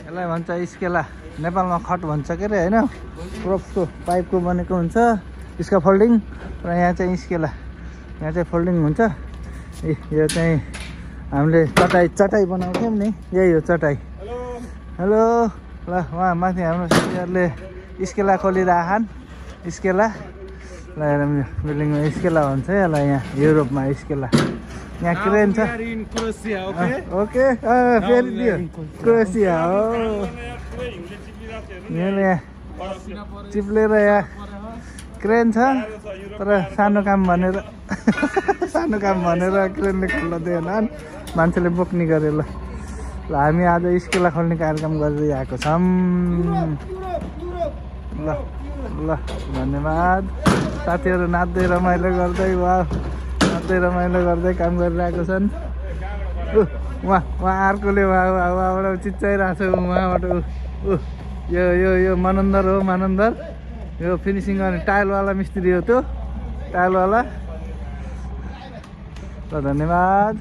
यसलाई भन्छ स्केला, नेपालमा खट भन्छ के अरे होइन। क्रोप्सको पाइपको बनेको हुन्छ यसका फोल्डिङ, र यहाँ चाहिँ स्केला, यहाँ चाहिँ फोल्डिङ हुन्छ। यो चाहिँ हामीले चटाई बनाउँथ्यौँ नि, यही हो चटाई। हेलो ल, उहाँ माथि हाम्रो साथीहरूले स्केला खोलिरहेछन्। स्केला ल, बिल्डिङमा स्केला भन्छ यसलाई, यहाँ युरोपमा स्केला। यहाँ क्रेन छ। ओके फेरि दियो क्रोएसिया हो। यहाँ चिप्लेर यहाँ क्रेन छ, तर सानो काम भनेर क्रेनले खोल्न दिएन, मान्छेले बोक्ने गरे। ल हामी आज स्केला खोल्ने कार्यक्रम गर्दै आएको छौँ। ल ल धन्यवाद। साथीहरू नाच्दै रमाइलो गर्दै काम गरिरहेको छन्। उहाँ अर्कोले उहाँबाट चिच्चाइरहेको छ। उहाँबाट यो मनन्दर हो, मनन्दर। यो फिनिसिङ गर्ने टाइलवाला मिस्त्री हो, त्यो टाइलवाला। ल धन्यवाद।